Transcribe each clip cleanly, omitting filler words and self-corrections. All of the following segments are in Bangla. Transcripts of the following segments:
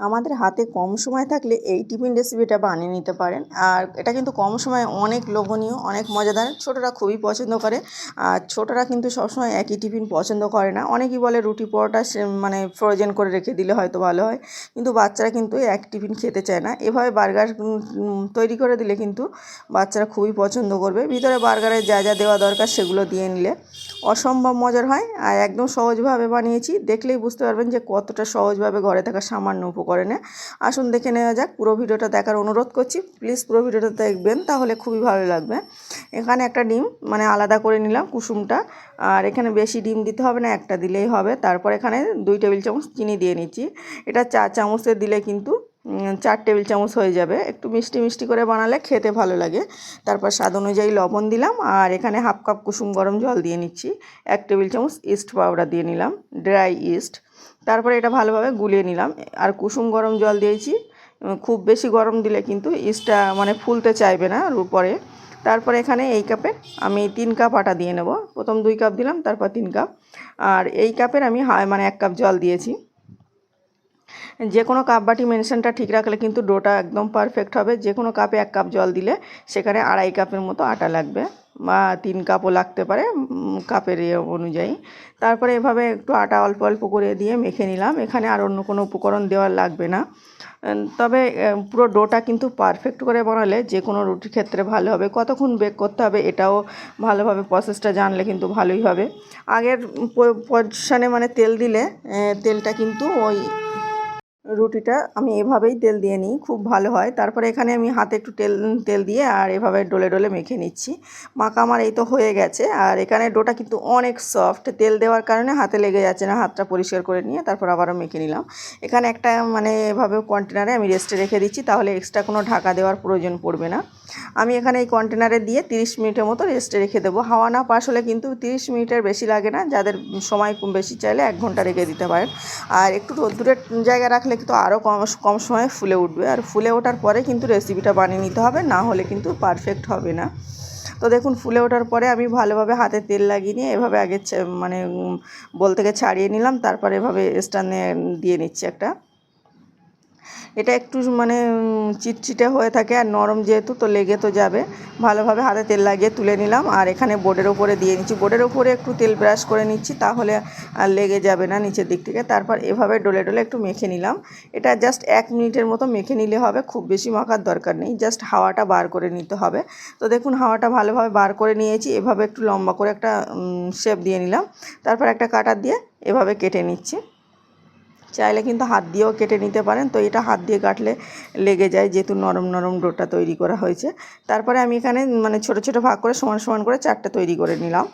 আমাদের হাতে কম সময় থাকলে এই টিফিন রেসিপিটা বানিয়ে নিতে পারেন। আর এটা কিন্তু কম সময়ে অনেক লোভনীয়, অনেক মজাদার। ছোটরা খুবই পছন্দ করে। আর ছোটরা কিন্তু সবসময় একই টিফিন পছন্দ করে না। অনেকেই বলে রুটি পরোটা মানে ফ্রোজেন করে রেখে দিলে হয়তো ভালো হয়, কিন্তু বাচ্চারা কিন্তু এক টিফিন খেতে চায় না। এভাবে বার্গার তৈরি করে দিলে কিন্তু বাচ্চারা খুবই পছন্দ করবে। ভিতরে বার্গারে যা যা দেওয়া দরকার সেগুলো দিয়ে নিলে অসম্ভব মজার হয়। আর একদম সহজভাবে বানিয়েছি, দেখলেই বুঝতে পারবেন যে কতটা সহজভাবে ঘরে থাকা সামান্য উপকরণে। আসুন দেখে নেওয়া যাক। পুরো ভিডিওটা দেখার অনুরোধ করছি, প্লিজ পুরো ভিডিওটা দেখবেন, তাহলে খুবই ভালো লাগবে। এখানে একটা ডিম মানে আলাদা করে নিলাম কুসুমটা, আর এখানে বেশি ডিম দিতে হবে না, একটা দিলেই হবে। তারপর এখানে 2 টেবিল চামচ চিনি দিয়ে নিচ্ছি। এটা 4 চামচে দিলে কিন্তু 4 টেবিল চামচ হয়ে যাবে। একটু মিষ্টি মিষ্টি করে বানালে খেতে ভালো লাগে। তারপর স্বাদ অনুযায়ী লবণ দিলাম, আর এখানে হাফ কাপ কুসুম গরম জল দিয়ে নিচ্ছি। 1 টেবিল চামচ ইস্ট পাউডার দিয়ে নিলাম, ড্রাই ইস্ট। তারপরে এটা ভালোভাবে গুলিয়ে নিলাম। আর কুসুম গরম জল দিয়েছি, খুব বেশি গরম দিলে কিন্তু ইস্টটা মানে ফুলতে চাইবে না পরে। তারপরে এখানে এই কাপে আমি 3 কাপ আটা দিয়ে নেব। প্রথম 2 কাপ দিলাম, তারপর 3 কাপ। আর এই কাপের আমি মানে 1 কাপ জল দিয়েছি। যে কোনো কাপ বাটি মেনশনটা ঠিক রাখলে কিন্তু ডোটা একদম পারফেক্ট হবে। যে কোনো কাপে 1 কাপ জল দিলে সেখানে 2.5 কাপের মতো আটা লাগবে, বা 3 কাপও লাগতে পারে কাপের অনুযায়ী। তারপরে এভাবে একটু আটা অল্প অল্প করে দিয়ে মেখে নিলাম। এখানে আর অন্য কোনো উপকরণ দেওয়ার লাগবে না। তবে পুরো ডোটা কিন্তু পারফেক্ট করে বানালে যে কোনো রুটির ক্ষেত্রে ভালো হবে। কতক্ষণ বেক করতে হবে এটাও ভালোভাবে প্রসেসটা জানলে কিন্তু ভালোই হবে। আগের পজিশনে মানে তেল দিলে তেলটা কিন্তু ওই রুটিটা আমি এভাবেই তেল দিয়ে নিই, খুব ভালো হয়। তারপরে এখানে আমি হাতে একটু তেল দিয়ে আর এভাবে ডলে ডলে মেখে নিচ্ছি। মাখা আমার এই তো হয়ে গেছে। আর এখানে ডোটা কিন্তু অনেক সফট, তেল দেওয়ার কারণে হাতে লেগে যাচ্ছে না। হাতটা পরিষ্কার করে নিয়ে তারপর আবারও মেখে নিলাম। এখানে একটা মানে এভাবে কন্টেনারে আমি রেস্টে রেখে দিচ্ছি, তাহলে এক্সট্রা কোনো ঢাকা দেওয়ার প্রয়োজন পড়বে না। আমি এখানে এই কন্টেনারে দিয়ে 30 মিনিটের মতো রেস্টে রেখে দেবো। হাওয়া না পাস হলে কিন্তু 30 মিনিটের বেশি লাগে না। যাদের সময় বেশি চাইলে 1 ঘন্টা রেখে দিতে পারেন। আর একটু রোদ্দুরের জায়গায় রাখলে কিন্তু আরও কম সময়ে ফুলে উঠবে। আর ফুলে ওঠার পরে কিন্তু রেসিপিটা বানিয়ে নিতে হবে, না হলে কিন্তু পারফেক্ট হবে না। তো দেখুন ফুলে ওঠার পরে আমি ভালোভাবে হাতে তেল লাগিয়ে নিয়ে এভাবে আগে মানে বোল থেকে ছাড়িয়ে নিলাম। তারপর এভাবে স্ট্যান্ডে দিয়ে নিচ্ছি একটা। এটা একটু মানে চিটচিটে হয়ে থাকে আর নরম যেহেতু, তো লেগে তো যাবে। ভালোভাবে হাতে তেল লাগিয়ে তুলে নিলাম। আর এখানে বোর্ডের ওপরে দিয়ে নিচ্ছি। বোর্ডের ওপরে একটু তেল ব্রাশ করে নিচ্ছি, তাহলে আর লেগে যাবে না নিচের দিক থেকে। তারপর এভাবে ডলে ডলে একটু মেখে নিলাম। এটা জাস্ট 1 মিনিটের মতো মেখে নিলে হবে, খুব বেশি মাখার দরকার নেই, জাস্ট হাওয়াটা বার করে নিতে হবে। তো দেখুন হাওয়াটা ভালোভাবে বার করে নিয়েছি। এভাবে একটু লম্বা করে একটা শেপ দিয়ে নিলাম। তারপর একটা কাটার দিয়ে এভাবে কেটে নিচ্ছি। চাইলে কিন্তু হাত দিয়েও কেটে নিতে পারেন, তো এটা হাত দিয়ে কাটলে লেগে যায় যেহেতু নরম নরম ডোটা তৈরি করা হয়েছে। তারপরে আমি এখানে মানে ছোট ছোট ভাগ করে সমান সমান করে 4টে তৈরি করে নিলাম।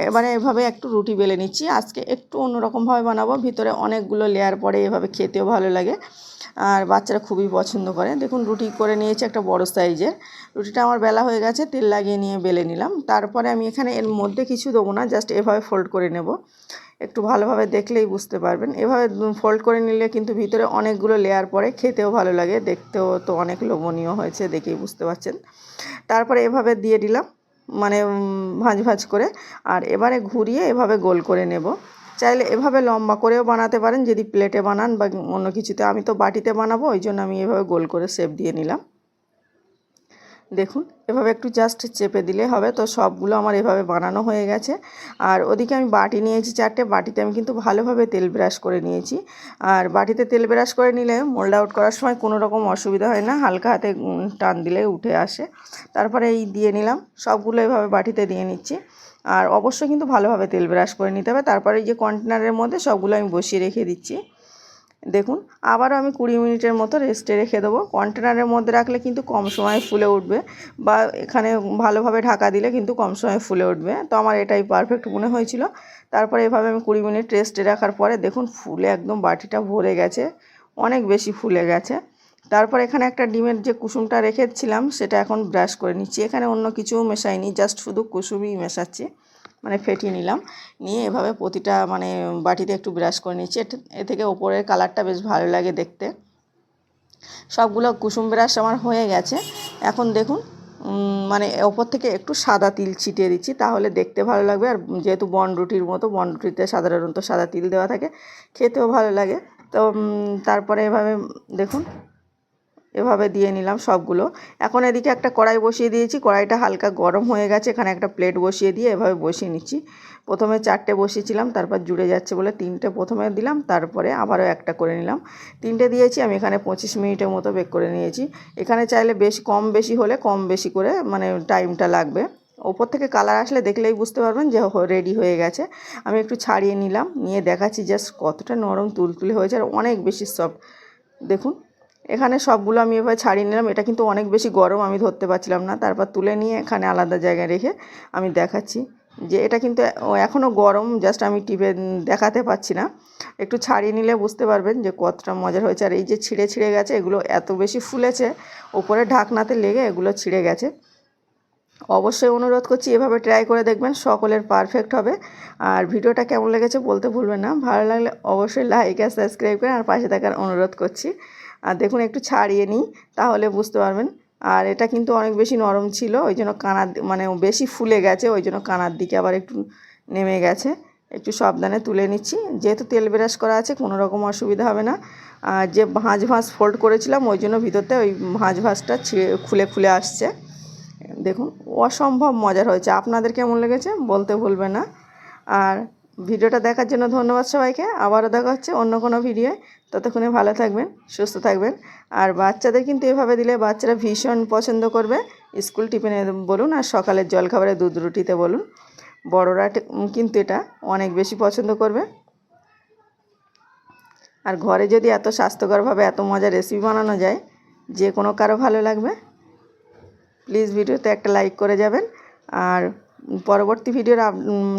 এবারে এভাবে একটু রুটি বেলে নিচ্ছি। আজকে একটু অন্যরকমভাবে বানাবো, ভিতরে অনেকগুলো লেয়ার পরে, এভাবে খেতেও ভালো লাগে আর বাচ্চারা খুবই পছন্দ করে। দেখুন রুটি করে নিয়েছি একটা বড় সাইজের। রুটিটা আমার বেলা হয়ে গেছে, তেল লাগিয়ে নিয়ে বেলে নিলাম। তারপরে আমি এখানে এর মধ্যে কিছু দেবো না, জাস্ট এভাবে ফোল্ড করে নেব। একটু ভালোভাবে দেখলেই বুঝতে পারবেন। এভাবে ফোল্ড করে নিলে কিন্তু ভিতরে অনেকগুলো লেয়ার পরে, খেতেও ভালো লাগে, দেখতেও তো অনেক লোভনীয় হয়েছে, দেখেই বুঝতে পারছেন। তারপরে এভাবে দিয়ে দিলাম মানে ভাঁজ ভাঁজ করে। আর এবারে ঘুরিয়ে এভাবে গোল করে নেব। চাইলে এভাবে লম্বা করেও বানাতে পারেন যদি প্লেটে বানান বা অন্য কিছুতে। আমি তো বাটিতে বানাবো, ওই জন্য আমি এভাবে গোল করে শেপ দিয়ে নিলাম। দেখুন এভাবে একটু জাস্ট চেপে দিলে হবে। তো সবগুলো আমার এভাবে বানানো হয়ে গেছে। আর ওদিকে আমি বাটি নিয়েছি 4টে। বাটিতে আমি কিন্তু ভালোভাবে তেল ব্রাশ করে নিয়েছি। আর বাটিতে তেল ব্রাশ করে নিলে মোল্ড আউট করার সময় কোনো রকম অসুবিধা হয় না, হালকা হাতে টান দিলে উঠে আসে। তারপরে এই দিয়ে নিলাম, সবগুলো এভাবে বাটিতে দিয়ে নিচ্ছি। আর অবশ্যই কিন্তু ভালোভাবে তেল ব্রাশ করে নিতে হবে। তারপরে এই যে কন্টেনারের মধ্যে সবগুলো আমি বসিয়ে রেখে দিচ্ছি। দেখুন আবারও আমি 20 মিনিটের মতো রেস্টে রেখে দেবো। কন্টেনারের মধ্যে রাখলে কিন্তু কম সময়ে ফুলে উঠবে, বা এখানে ভালোভাবে ঢাকা দিলে কিন্তু কম সময়ে ফুলে উঠবে। তো আমার এটাই পারফেক্ট মনে হয়েছিল। তারপরে এভাবে আমি 20 মিনিট রেস্টে রাখার পরে দেখুন ফুলে একদম বাটিটা ভরে গেছে, অনেক বেশি ফুলে গেছে। তারপর এখানে একটা ডিমের যে কুসুমটা রেখেছিলাম সেটা এখন ব্রাশ করে নিচ্ছি। এখানে অন্য কিছুও মেশাইনি, জাস্ট শুধু কুসুমই মেশাচ্ছি, মানে ফেটিয়ে নিলাম। নিয়ে এভাবে প্রতিটা মানে বাটিতে একটু ব্রাশ করে নিচ্ছি। এ থেকে ওপরের কালারটা বেশ ভালো লাগে দেখতে। সবগুলো কুসুম ব্রাশ আমার হয়ে গেছে। এখন দেখুন মানে ওপর থেকে একটু সাদা তিল ছিটিয়ে দিচ্ছি, তাহলে দেখতে ভালো লাগবে। আর যেহেতু বনরুটির মতো, বনরুটিতে সাধারণত সাদা তিল দেওয়া থাকে, খেতেও ভালো লাগে। তো তো তারপরে এভাবে দেখুন এভাবে দিয়ে নিলাম সবগুলো। এখন এদিকে একটা কড়াই বসিয়ে দিয়েছি, কড়াইটা হালকা গরম হয়ে গেছে, এখানে একটা প্লেট বসিয়ে দিয়ে এভাবে বসিয়ে নিচ্ছি। প্রথমে 4টে বসিয়েছিলাম, তারপর জুড়ে যাচ্ছে বলে 3টে প্রথমে দিলাম, তারপরে আবারও একটা করে নিলাম। 3টে দিয়েছি, আমি এখানে 25 মিনিটের মতো বেক করে নিয়েছি। এখানে চাইলে কম বেশি হলে কম বেশি করে মানে টাইমটা লাগবে। ওপর থেকে কালার আসলে দেখলেই বুঝতে পারবেন যে রেডি হয়ে গেছে। আমি একটু ছাড়িয়ে নিলাম, নিয়ে দেখাচ্ছি জাস্ট কতটা নরম তুলতুলে হয়েছে আর অনেক বেশি সফট। দেখুন এখানে সবগুলো আমি এবার ছাড়িয়ে নিলাম। এটা কিন্তু অনেক বেশি গরম, আমি ধরতে পারছিলাম না। তারপর তুলে নিয়ে এখানে আলাদা জায়গায় রেখে আমি দেখাচ্ছি যে এটা কিন্তু এখনও গরম, জাস্ট আমি টিপে দেখাতে পাচ্ছি না। একটু ছাড়িয়ে নিলে বুঝতে পারবেন যে কতটা মজার হয়েছে। আর এই যে ছিঁড়ে ছিঁড়ে গেছে, এগুলো এত বেশি ফুলেছে ওপরে ঢাকনাতে লেগে এগুলো ছিঁড়ে গেছে। অবশ্যই অনুরোধ করছি এভাবে ট্রাই করে দেখবেন, সকলের পারফেক্ট হবে। আর ভিডিওটা কেমন লেগেছে বলতে ভুলবেন না। ভালো লাগলে অবশ্যই লাইক আর সাবস্ক্রাইব করেন, আর পাশে থাকার অনুরোধ করছি। আর দেখুন একটু ছাড়িয়ে নিই তাহলে বুঝতে পারবেন। আর এটা কিন্তু অনেক বেশি নরম ছিল, ওই জন্য কানার মানে বেশি ফুলে গেছে, ওই জন্য কানার দিকে আবার একটু নেমে গেছে। একটু সাবধানে তুলে নিচ্ছি, যেহেতু তেল ব্রাশ করা আছে কোনো রকম অসুবিধা হবে না। আর যে ভাঁজ ফোল্ড করেছিলাম ওই জন্য ভিতরতে ওই ভাঁজটা খুলে খুলে আসছে। দেখুন অসম্ভব মজার হয়েছে। আপনাদের কেমন লেগেছে বলতে ভুলবেন না। আর ভিডিওটা দেখার জন্য ধন্যবাদ সবাইকে। আবারও দেখা হচ্ছে অন্য কোনো ভিডিওয়। ততক্ষণে ভালো থাকবেন, সুস্থ থাকবেন। আর বাচ্চাদের কিন্তু এভাবে দিলে বাচ্চারা ভীষণ পছন্দ করবে। স্কুল টিফিনে বলুন আর সকালের জলখাবারে দুধ রুটিতে বলুন, বড়রা কিন্তু এটা অনেক বেশি পছন্দ করবে। আর ঘরে যদি এত স্বাস্থ্যকরভাবে এত মজার রেসিপি বানানো যায়, যে কোনো কারো ভালো লাগবে। প্লিজ ভিডিওতে একটা লাইক করে যাবেন। আর পরবর্তী ভিডিওর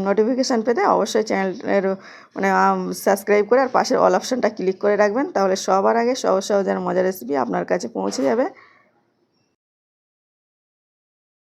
নোটিফিকেশান পেতে অবশ্যই চ্যানেলের মানে সাবস্ক্রাইব করে আর পাশের অল অপশানটা ক্লিক করে রাখবেন, তাহলে সবার আগে সহজ সহজ আর মজার রেসিপি আপনার কাছে পৌঁছে যাবে।